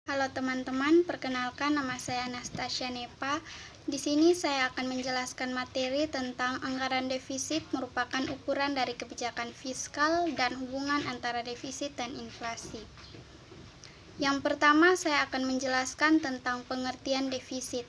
Halo teman-teman, perkenalkan nama saya Anastasia Nepa. Di sini saya akan menjelaskan materi tentang anggaran defisit merupakan ukuran dari kebijakan fiskal dan hubungan antara defisit dan inflasi. Yang pertama, saya akan menjelaskan tentang pengertian defisit.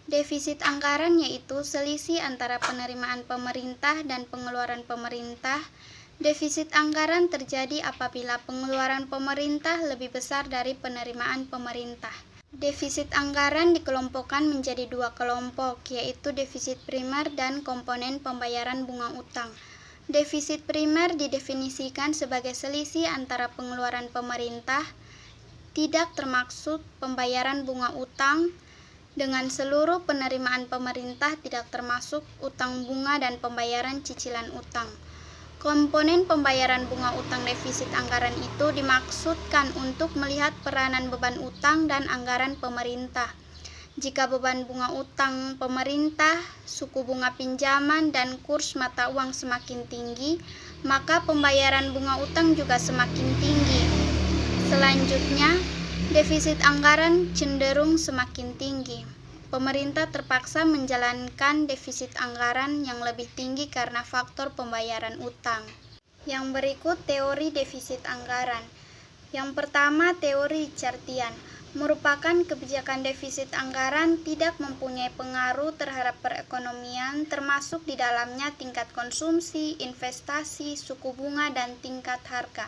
Defisit anggaran yaitu selisih antara penerimaan pemerintah dan pengeluaran pemerintah. Defisit anggaran terjadi apabila pengeluaran pemerintah lebih besar dari penerimaan pemerintah. Defisit anggaran dikelompokkan menjadi dua kelompok, yaitu defisit primer dan komponen pembayaran bunga utang. Defisit primer didefinisikan sebagai selisih antara pengeluaran pemerintah, tidak termaksud pembayaran bunga utang, dengan seluruh penerimaan pemerintah tidak termasuk utang bunga dan pembayaran cicilan utang. Komponen pembayaran bunga utang defisit anggaran itu dimaksudkan untuk melihat peranan beban utang dan anggaran pemerintah. Jika beban bunga utang pemerintah, suku bunga pinjaman, dan kurs mata uang semakin tinggi, maka pembayaran bunga utang juga semakin tinggi. Selanjutnya, defisit anggaran cenderung semakin tinggi. Pemerintah terpaksa menjalankan defisit anggaran yang lebih tinggi karena faktor pembayaran utang. Yang berikut teori defisit anggaran. Yang pertama, teori Richardian, merupakan kebijakan defisit anggaran tidak mempunyai pengaruh terhadap perekonomian, termasuk di dalamnya tingkat konsumsi, investasi, suku bunga, dan tingkat harga.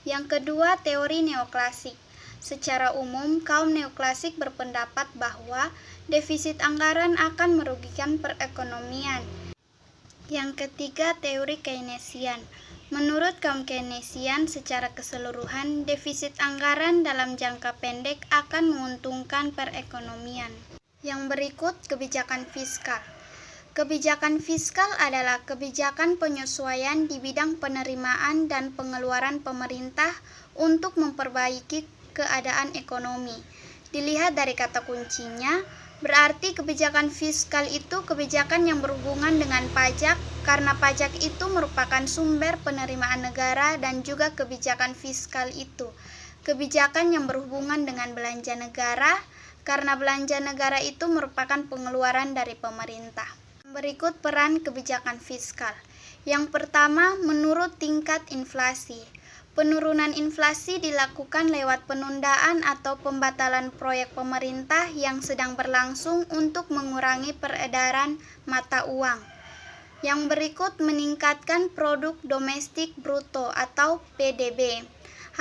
Yang kedua, teori neoklasik. Secara umum, kaum neoklasik berpendapat bahwa defisit anggaran akan merugikan perekonomian. Yang ketiga, teori Keynesian. Menurut kaum Keynesian, secara keseluruhan, defisit anggaran dalam jangka pendek akan menguntungkan perekonomian. Yang berikut, kebijakan fiskal. Kebijakan fiskal adalah kebijakan penyesuaian di bidang penerimaan dan pengeluaran pemerintah untuk memperbaiki keadaan ekonomi. Dilihat dari kata kuncinya, berarti kebijakan fiskal itu kebijakan yang berhubungan dengan pajak, karena pajak itu merupakan sumber penerimaan negara, dan juga kebijakan fiskal itu kebijakan yang berhubungan dengan belanja negara, karena belanja negara itu merupakan pengeluaran dari pemerintah. Berikut peran kebijakan fiskal. Yang pertama, menurut tingkat inflasi. Penurunan inflasi dilakukan lewat penundaan atau pembatalan proyek pemerintah yang sedang berlangsung untuk mengurangi peredaran mata uang. Yang berikut, meningkatkan produk domestik bruto atau PDB.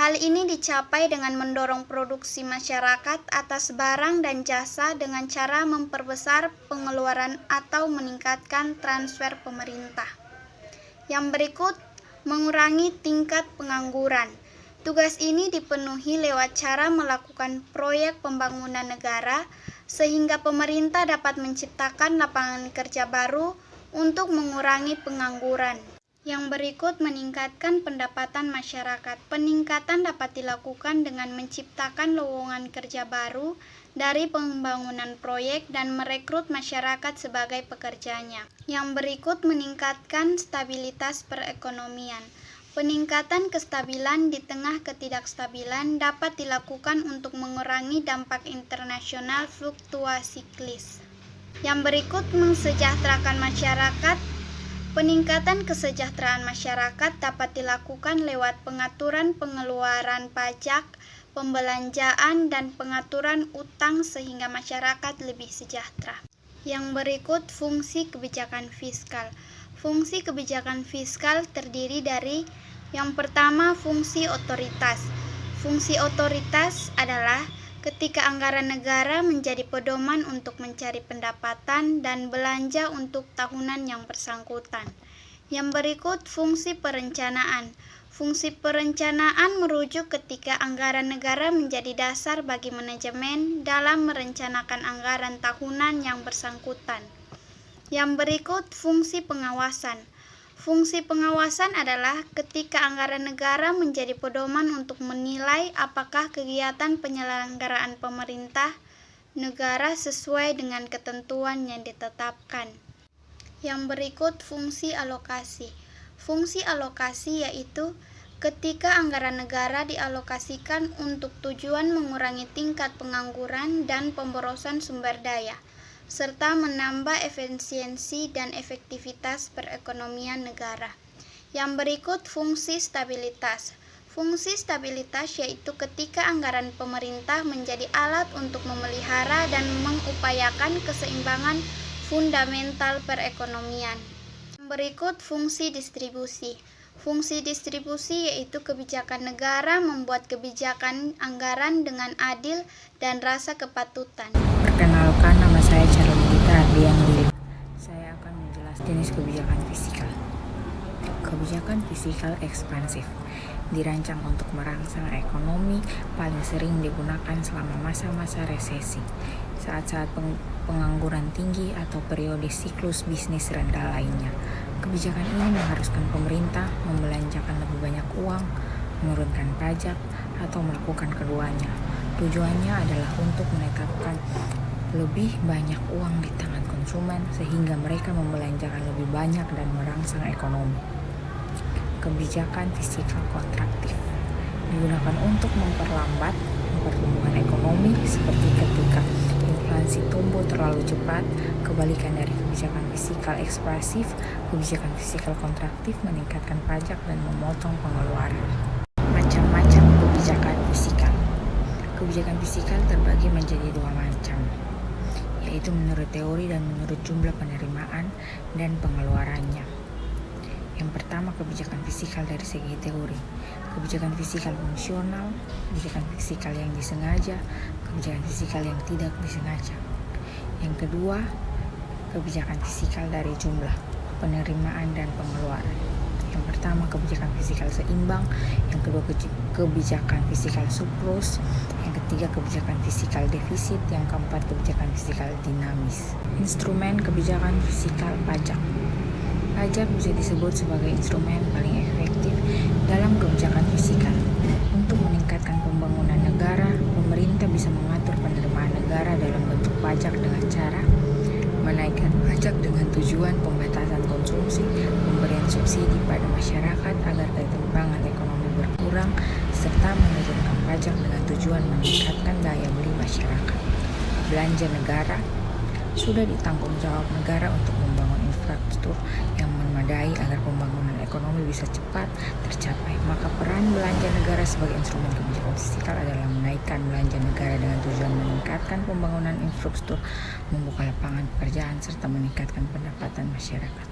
Hal ini dicapai dengan mendorong produksi masyarakat atas barang dan jasa dengan cara memperbesar pengeluaran atau meningkatkan transfer pemerintah. Yang berikut, mengurangi tingkat pengangguran. Tugas ini dipenuhi lewat cara melakukan proyek pembangunan negara sehingga pemerintah dapat menciptakan lapangan kerja baru untuk mengurangi pengangguran. Yang berikut, meningkatkan pendapatan masyarakat. Peningkatan dapat dilakukan dengan menciptakan lowongan kerja baru dari pembangunan proyek dan merekrut masyarakat sebagai pekerjanya. Yang berikut, meningkatkan stabilitas perekonomian. Peningkatan kestabilan di tengah ketidakstabilan dapat dilakukan untuk mengurangi dampak internasional fluktuasiklis. Yang berikut, mensejahterakan masyarakat. Peningkatan kesejahteraan masyarakat dapat dilakukan lewat pengaturan pengeluaran pajak, pembelanjaan, dan pengaturan utang sehingga masyarakat lebih sejahtera. Yang berikut, fungsi kebijakan fiskal. Fungsi kebijakan fiskal terdiri dari yang pertama, fungsi otoritas. Fungsi otoritas adalah ketika anggaran negara menjadi pedoman untuk mencari pendapatan dan belanja untuk tahunan yang bersangkutan. Yang berikut, fungsi perencanaan. Fungsi perencanaan merujuk ketika anggaran negara menjadi dasar bagi manajemen dalam merencanakan anggaran tahunan yang bersangkutan. Yang berikut, fungsi pengawasan. Fungsi pengawasan adalah ketika anggaran negara menjadi pedoman untuk menilai apakah kegiatan penyelenggaraan pemerintah negara sesuai dengan ketentuan yang ditetapkan. Yang berikut, fungsi alokasi. Fungsi alokasi yaitu Ketika anggaran negara dialokasikan untuk tujuan mengurangi tingkat pengangguran dan pemborosan sumber daya, serta menambah efisiensi dan efektivitas perekonomian negara. Yang berikut fungsi stabilitas. Fungsi stabilitas yaitu ketika anggaran pemerintah menjadi alat untuk memelihara dan mengupayakan keseimbangan fundamental perekonomian. Yang berikut fungsi distribusi. Fungsi distribusi yaitu kebijakan negara membuat kebijakan anggaran dengan adil dan rasa kepatutan. Perkenalkan, nama saya Charlita Ardian Willy. Saya akan menjelaskan jenis kebijakan fiskal. Kebijakan fiskal ekspansif dirancang untuk merangsang ekonomi, paling sering digunakan selama masa-masa resesi, saat-saat pengangguran tinggi atau periode siklus bisnis rendah lainnya. Kebijakan ini mengharuskan pemerintah membelanjakan lebih banyak uang, menurunkan pajak, atau melakukan keduanya. Tujuannya adalah untuk menetapkan lebih banyak uang di tangan konsumen sehingga mereka membelanjakan lebih banyak dan merangsang ekonomi. Kebijakan fiskal kontraktif digunakan untuk memperlambat pertumbuhan ekonomi seperti ketika inflasi tumbuh terlalu cepat. Kebalikan dari kebijakan fiskal ekspansif, kebijakan fiskal kontraktif meningkatkan pajak dan memotong pengeluaran. Macam-macam kebijakan fiskal. Kebijakan fiskal terbagi menjadi dua macam, yaitu menurut teori dan menurut jumlah penerimaan dan pengeluarannya. Yang pertama, kebijakan fiskal dari segi teori. Kebijakan fiskal fungsional, kebijakan fiskal yang disengaja, kebijakan fiskal yang tidak disengaja. Yang kedua, kebijakan fiskal dari jumlah penerimaan dan pengeluaran. Yang pertama, kebijakan fiskal seimbang. Yang kedua, kebijakan fiskal surplus. Yang ketiga, kebijakan fiskal defisit. Yang keempat, kebijakan fiskal dinamis. Instrumen kebijakan fiskal pajak. Pajak bisa disebut sebagai instrumen paling efektif dalam kebijakan fiskal. Untuk meningkatkan pembangunan negara, pemerintah bisa mengatur penerimaan negara dalam bentuk pajak dengan cara menaikkan pajak dengan tujuan pembatasan konsumsi, pemberian subsidi pada masyarakat agar ketimpangan ekonomi berkurang, serta menurunkan pajak dengan tujuan meningkatkan daya beli masyarakat. Belanja negara sudah ditanggung jawab negara untuk membangun infrastruktur yang memadai agar pembangunan ekonomi bisa cepat tercapai. Maka peran belanja negara sebagai instrumen kebijakan fiskal adalah menaikkan belanja negara dengan tujuan meningkatkan pembangunan infrastruktur, membuka lapangan pekerjaan, serta meningkatkan pendapatan masyarakat.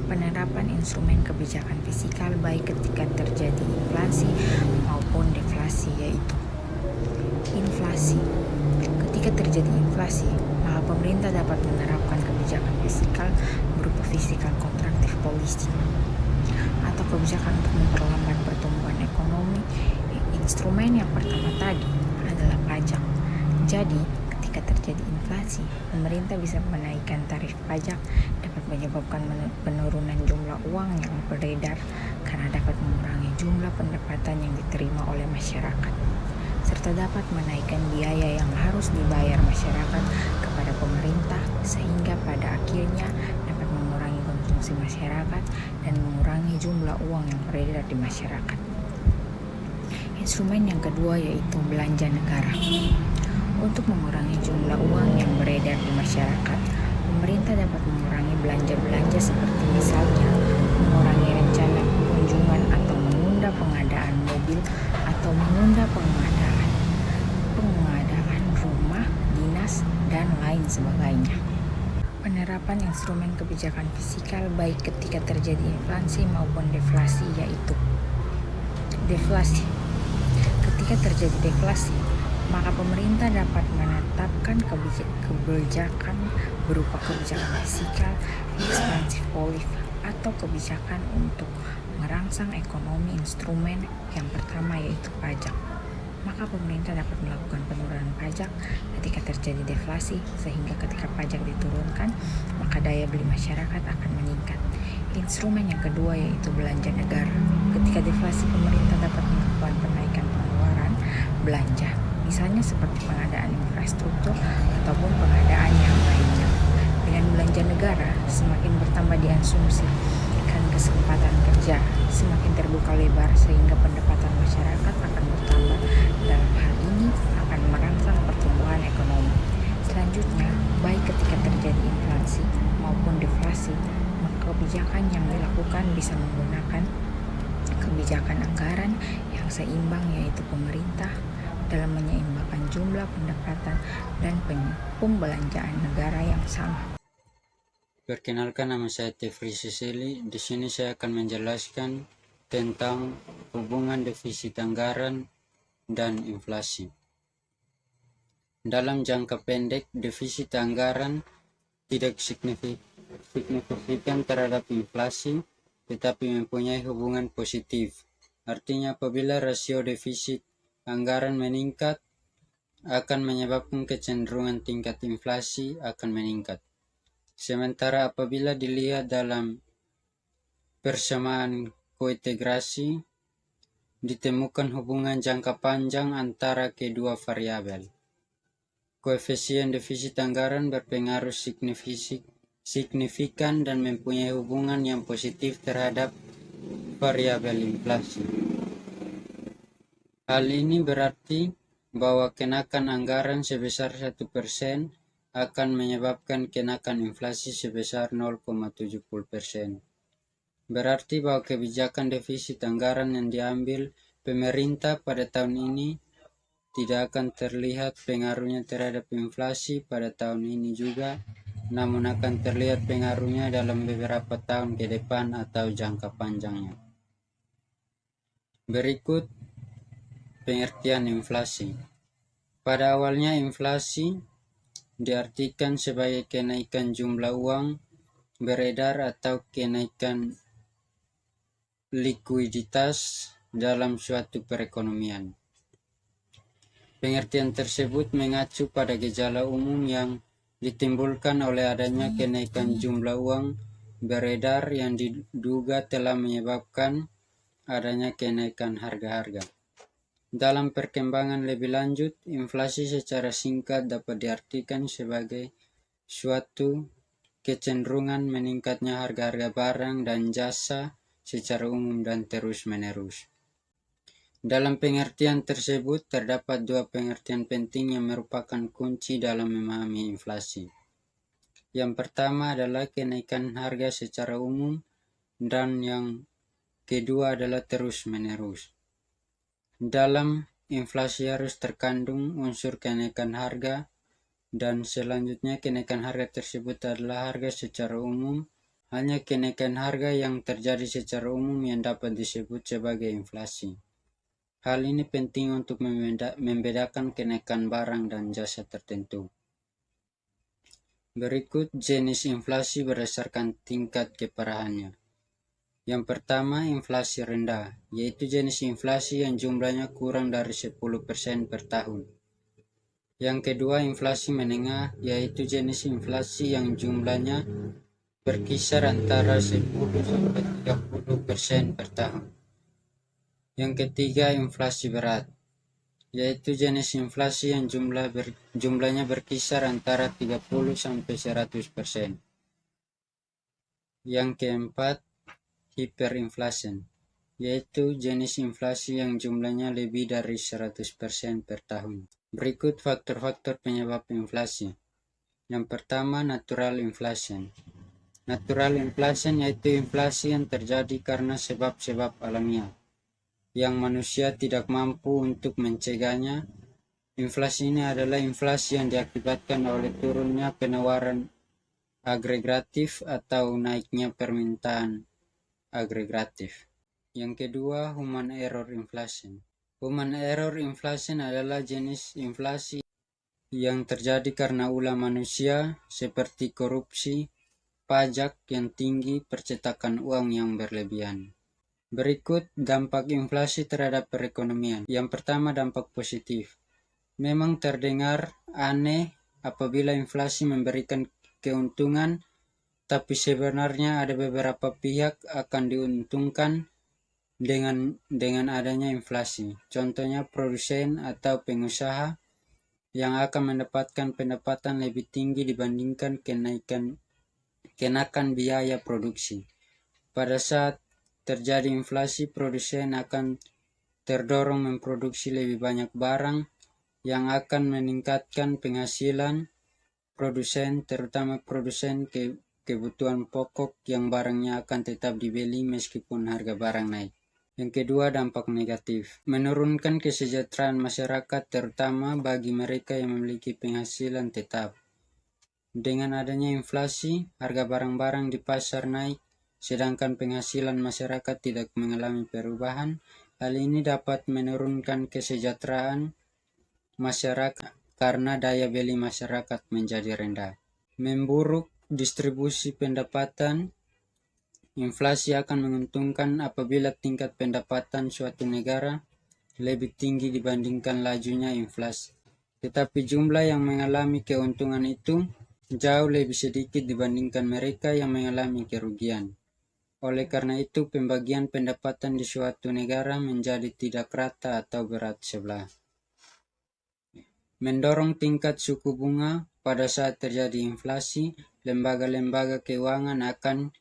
Penerapan instrumen kebijakan fiskal baik ketika terjadi inflasi maupun deflasi, yaitu inflasi. Ketika terjadi inflasi, maka pemerintah dapat menerapkan kebijakan fiskal berupa fiskal kontraktif policy atau kebijakan untuk memperlambat pertumbuhan ekonomi. Instrumen yang pertama tadi adalah pajak. Jadi, ketika terjadi inflasi, pemerintah bisa menaikkan tarif pajak, dapat menyebabkan penurunan jumlah uang yang beredar karena dapat mengurangi jumlah pendapatan yang diterima oleh masyarakat, serta dapat menaikkan biaya yang harus dibayar masyarakat kepada pemerintah sehingga pada akhirnya dapat mengurangi konsumsi masyarakat dan mengurangi jumlah uang yang beredar di masyarakat. Instrumen yang kedua yaitu belanja negara. Untuk mengurangi jumlah uang yang beredar di masyarakat, pemerintah dapat mengurangi belanja-belanja seperti misalnya mengurangi rencana kunjungan atau menunda pengadaan mobil atau menunda pengadaan rumah, dinas, dan lain sebagainya. Penerapan instrumen kebijakan fiskal baik ketika terjadi inflasi maupun deflasi, yaitu deflasi. Ketika terjadi deflasi, maka pemerintah dapat menetapkan kebijakan berupa kebijakan fiskal ekspansif policy atau kebijakan untuk merangsang ekonomi. Instrumen yang pertama yaitu pajak. Maka pemerintah dapat melakukan penurunan pajak ketika terjadi deflasi, sehingga ketika pajak diturunkan, maka daya beli masyarakat akan meningkat. Instrumen yang kedua yaitu belanja negara. Ketika deflasi, pemerintah dapat melakukan penaikan pengeluaran belanja, misalnya seperti pengadaan infrastruktur ataupun pengadaan yang lainnya. Dengan belanja negara, semakin bertambah diasumsikan kesempatan kerja semakin terbuka lebar sehingga pendapatan masyarakat akan bertambah. Dalam hal ini akan merangsang pertumbuhan ekonomi. Selanjutnya, baik ketika terjadi inflasi maupun deflasi, maka kebijakan yang dilakukan bisa menggunakan kebijakan anggaran yang seimbang, yaitu pemerintah dalam menyeimbangkan jumlah pendapatan dan pembelanjaan negara yang sama. Perkenalkan, nama saya Tefri Sisili. Di sini saya akan menjelaskan tentang hubungan defisit anggaran dan inflasi. Dalam jangka pendek, defisit anggaran tidak signifikan terhadap inflasi, tetapi mempunyai hubungan positif. Artinya, apabila rasio defisit anggaran meningkat, akan menyebabkan kecenderungan tingkat inflasi akan meningkat. Sementara apabila dilihat dalam persamaan kointegrasi, ditemukan hubungan jangka panjang antara kedua variabel. Koefisien defisit anggaran berpengaruh signifikan dan mempunyai hubungan yang positif terhadap variabel inflasi. Hal ini berarti bahwa kenakan anggaran sebesar 1% akan menyebabkan kenakan inflasi sebesar 0,70%. Berarti bahwa kebijakan defisit anggaran yang diambil pemerintah pada tahun ini tidak akan terlihat pengaruhnya terhadap inflasi pada tahun ini juga, namun akan terlihat pengaruhnya dalam beberapa tahun ke depan atau jangka panjangnya. Berikut pengertian inflasi. Pada awalnya, inflasi diartikan sebagai kenaikan jumlah uang beredar atau kenaikan likuiditas dalam suatu perekonomian. Pengertian tersebut mengacu pada gejala umum yang ditimbulkan oleh adanya kenaikan jumlah uang beredar yang diduga telah menyebabkan adanya kenaikan harga-harga. Dalam perkembangan lebih lanjut, inflasi secara singkat dapat diartikan sebagai suatu kecenderungan meningkatnya harga-harga barang dan jasa secara umum dan terus-menerus. Dalam pengertian tersebut, terdapat dua pengertian penting yang merupakan kunci dalam memahami inflasi. Yang pertama adalah kenaikan harga secara umum, dan yang kedua adalah terus-menerus. Dalam inflasi harus terkandung unsur kenaikan harga, dan selanjutnya kenaikan harga tersebut adalah harga secara umum. Hanya kenaikan harga yang terjadi secara umum yang dapat disebut sebagai inflasi. Hal ini penting untuk membedakan kenaikan barang dan jasa tertentu. Berikut jenis inflasi berdasarkan tingkat keparahannya. Yang pertama, inflasi rendah, yaitu jenis inflasi yang jumlahnya kurang dari 10% per tahun. Yang kedua, inflasi menengah, yaitu jenis inflasi yang jumlahnya berkisar antara 10-30% per tahun. Yang ketiga, inflasi berat, yaitu jenis inflasi yang jumlahnya berkisar antara 30-100%. Yang keempat, hyperinflation, yaitu jenis inflasi yang jumlahnya lebih dari 100% per tahun. Berikut faktor-faktor penyebab inflasi. Yang pertama, natural inflation. Natural inflation yaitu inflasi yang terjadi karena sebab-sebab alamiah, yang manusia tidak mampu untuk mencegahnya. Inflasi ini adalah inflasi yang diakibatkan oleh turunnya penawaran agregatif atau naiknya permintaan agregatif. Yang kedua, human error inflation. Human error inflation adalah jenis inflasi yang terjadi karena ulah manusia seperti korupsi, pajak yang tinggi, percetakan uang yang berlebihan. Berikut dampak inflasi terhadap perekonomian. Yang pertama, dampak positif. Memang terdengar aneh apabila inflasi memberikan keuntungan, tapi sebenarnya ada beberapa pihak akan diuntungkan dengan adanya inflasi. Contohnya produsen atau pengusaha yang akan mendapatkan pendapatan lebih tinggi dibandingkan kenakan biaya produksi. Pada saat terjadi inflasi, produsen akan terdorong memproduksi lebih banyak barang yang akan meningkatkan penghasilan produsen, terutama produsen kebutuhan pokok yang barangnya akan tetap dibeli meskipun harga barang naik. Yang kedua, dampak negatif. Menurunkan kesejahteraan masyarakat terutama bagi mereka yang memiliki penghasilan tetap. Dengan adanya inflasi, harga barang-barang di pasar naik, sedangkan penghasilan masyarakat tidak mengalami perubahan. Hal ini dapat menurunkan kesejahteraan masyarakat karena daya beli masyarakat menjadi rendah. Memburuk distribusi pendapatan. Inflasi akan menguntungkan apabila tingkat pendapatan suatu negara lebih tinggi dibandingkan lajunya inflasi. Tetapi jumlah yang mengalami keuntungan itu jauh lebih sedikit dibandingkan mereka yang mengalami kerugian. Oleh karena itu, pembagian pendapatan di suatu negara menjadi tidak rata atau berat sebelah. Mendorong tingkat suku bunga. Pada saat terjadi inflasi, lembaga-lembaga keuangan akan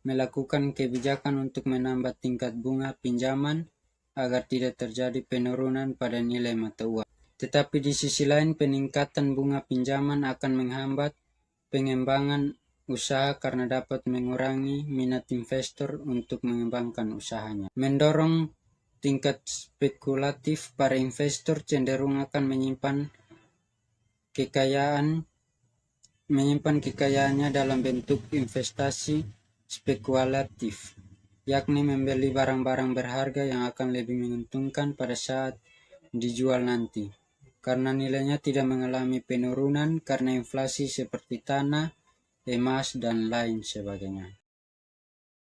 melakukan kebijakan untuk menambah tingkat bunga pinjaman agar tidak terjadi penurunan pada nilai mata uang. Tetapi di sisi lain, peningkatan bunga pinjaman akan menghambat pengembangan usaha karena dapat mengurangi minat investor untuk mengembangkan usahanya. Mendorong tingkat spekulatif. Para investor cenderung akan menyimpan kekayaannya dalam bentuk investasi spekulatif, yakni membeli barang-barang berharga yang akan lebih menguntungkan pada saat dijual nanti, karena nilainya tidak mengalami penurunan karena inflasi seperti tanah, emas, dan lain sebagainya.